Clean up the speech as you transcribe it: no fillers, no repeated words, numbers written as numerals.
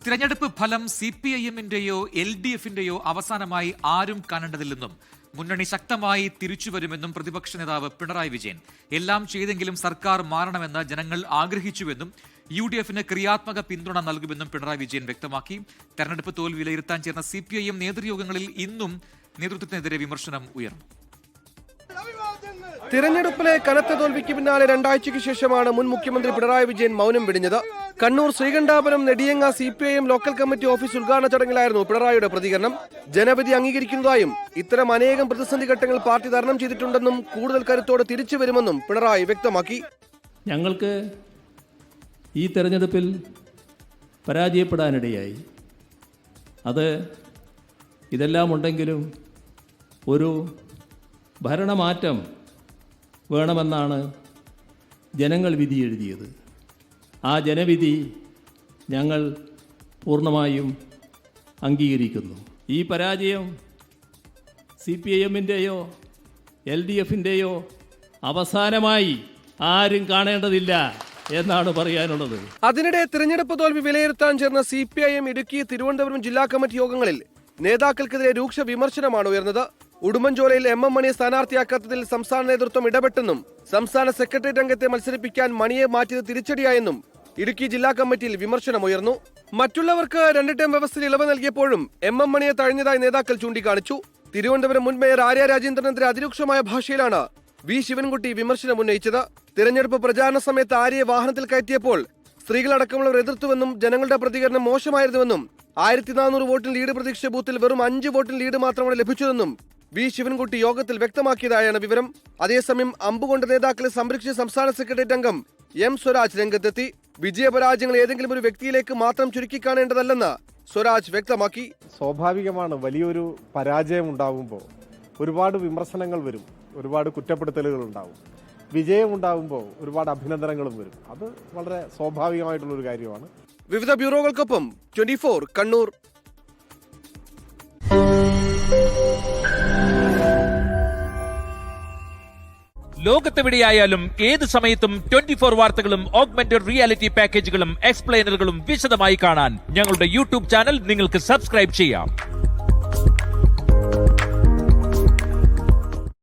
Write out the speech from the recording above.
തിരഞ്ഞെടുപ്പ് ഫലം CPIM-ന്റെയോ LDF-ന്റെയോ അവസാനമായി ആരും കാണേണ്ടതില്ലെന്നും മുന്നണി ശക്തമായി തിരിച്ചുവരുമെന്നും പ്രതിപക്ഷ നേതാവ് പിണറായി വിജയൻ. എല്ലാം ചെയ്തെങ്കിലും സർക്കാർ മാറണമെന്ന് ജനങ്ങൾ ആഗ്രഹിച്ചുവെന്നും UDF-ന് ക്രിയാത്മക പിന്തുണ നൽകുമെന്നും പിണറായി വിജയൻ വ്യക്തമാക്കി. തെരഞ്ഞെടുപ്പ് തോൽവി വിലയിരുത്താൻ ചേർന്ന CPIM നേതൃയോഗങ്ങളിൽ ഇന്നും നേതൃത്വത്തിനെതിരെ വിമർശനം ഉയർന്നു. തിരഞ്ഞെടുപ്പിലെ കനത്ത തോൽവിക്ക് പിന്നാലെ 2 ആഴ്ചയ്ക്ക് ശേഷമാണ് മുൻ മുഖ്യമന്ത്രി പിണറായി വിജയൻ മൗനം വെടിഞ്ഞത്. Kannur Sreekandapuram Nediyanga CPIM local committee office ഉദ്ഘാടന ചടങ്ങിലായിരുന്നു പിണറായിയുടെ പ്രതികരണം. ജനവിധി അംഗീകരിക്കുന്നതായും ഇത്തരം അനേകം പ്രതിസന്ധി ഘട്ടങ്ങൾ പാർട്ടി തരണം ചെയ്തിട്ടുണ്ടെന്നും കൂടുതൽ കരുത്തോടെ തിരിച്ചു വരുമെന്നും പിണറായി വ്യക്തമാക്കി. ഞങ്ങൾക്ക് ഈ തെരഞ്ഞെടുപ്പിൽ പരാജയപ്പെടാനിടയായി. അത് ഇതെല്ലാം ഉണ്ടെങ്കിലും ഒരു ഭരണമാറ്റം വേണമെന്നാണ് ജനങ്ങൾ വിധി എഴുതിയത്. ആ ജനവിധി ഞങ്ങൾ പൂർണ്ണമായും അംഗീകരിക്കുന്നു. ഈ പരാജയം CPIM-ന്റെയോ LDF-ന്റെയോ അവസാനമായി ആരും കാണേണ്ടതില്ല എന്നാണ് പറയാനുള്ളത്. അതിനിടെ തിരഞ്ഞെടുപ്പ് തോൽവി വിലയിരുത്താൻ ചേർന്ന CPIM ഇടുക്കി, തിരുവനന്തപുരം ജില്ലാ കമ്മിറ്റി യോഗങ്ങളിൽ നേതാക്കൾക്കെതിരെ രൂക്ഷ വിമർശനമാണ് ഉയർന്നത്. ഉടുമ്പൻചോലയിൽ MM മണിയെ സ്ഥാനാർത്ഥിയാക്കാത്തതിൽ സംസ്ഥാന നേതൃത്വം ഇടപെട്ടെന്നും സംസ്ഥാന സെക്രട്ടേറിയറ്റ് അംഗത്തെ മത്സരിപ്പിക്കാൻ മണിയെ മാറ്റിയത് തിരിച്ചടിയായെന്നും ഇടുക്കി ജില്ലാ കമ്മിറ്റിയിൽ വിമർശനമുയർന്നു. മറ്റുള്ളവർക്ക് 2 ടേം വ്യവസ്ഥയിൽ ഇളവ് നൽകിയപ്പോഴും MM മണിയെ തഴഞ്ഞതായി നേതാക്കൾ ചൂണ്ടിക്കാണിച്ചു. തിരുവനന്തപുരം മുൻ മേയർ ആര്യ രാജേന്ദ്രനെതിരെ അതിരൂക്ഷമായ ഭാഷയിലാണ് V ശിവൻകുട്ടി വിമർശനം ഉന്നയിച്ചത്. തിരഞ്ഞെടുപ്പ് പ്രചാരണ സമയത്ത് ആര്യയെ വാഹനത്തിൽ കയറ്റിയപ്പോൾ സ്ത്രീകളടക്കമുള്ളവർ എതിർത്തുവെന്നും ജനങ്ങളുടെ പ്രതികരണം മോശമായിരുന്നുവെന്നും 1400 വോട്ടിന് ലീഡ് പ്രതീക്ഷിച്ച ബൂത്തിൽ വെറും 5 വോട്ടിന് ലീഡ് മാത്രമാണ് ലഭിച്ചതെന്നും V ശിവൻകുട്ടി യോഗത്തിൽ വ്യക്തമാക്കിയതായാണ് വിവരം. അതേസമയം അമ്പുകൊണ്ട് നേതാക്കളെ സംരക്ഷിച്ച സംസ്ഥാന സെക്രട്ടേറിയറ്റ് അംഗം M സ്വരാജ് രംഗത്തെത്തി. വിജയപരാജയങ്ങൾ ഏതെങ്കിലും ഒരു വ്യക്തിയിലേക്ക് മാത്രം ചുരുക്കിക്കാണേണ്ടതല്ലെന്ന് സ്വരാജ് വ്യക്തമാക്കി. സ്വാഭാവികമാണ്, വലിയൊരു പരാജയം ഉണ്ടാകുമ്പോൾ ഒരുപാട് വിമർശനങ്ങൾ വരും, ഒരുപാട് കുറ്റപ്പെടുത്തലുകൾ ഉണ്ടാവും. വിജയം ഉണ്ടാകുമ്പോൾ ഒരുപാട് അഭിനന്ദനങ്ങളും വരും. അത് വളരെ സ്വാഭാവികമായിട്ടുള്ളൊരു കാര്യമാണ്. വിവിധ ബ്യൂറോകൾക്കൊപ്പം 24 കണ്ണൂർ. ലോകത്തെവിടെയായാലും ഏത് സമയത്തും 24 വാർത്തകളും ഓഗ്മെന്റഡ് റിയാലിറ്റി പാക്കേജുകളും എക്സ്പ്ലെയിനറുകളും വിശദമായി കാണാൻ ഞങ്ങളുടെ YouTube ചാനൽ നിങ്ങൾക്ക് സബ്സ്ക്രൈബ് ചെയ്യാം.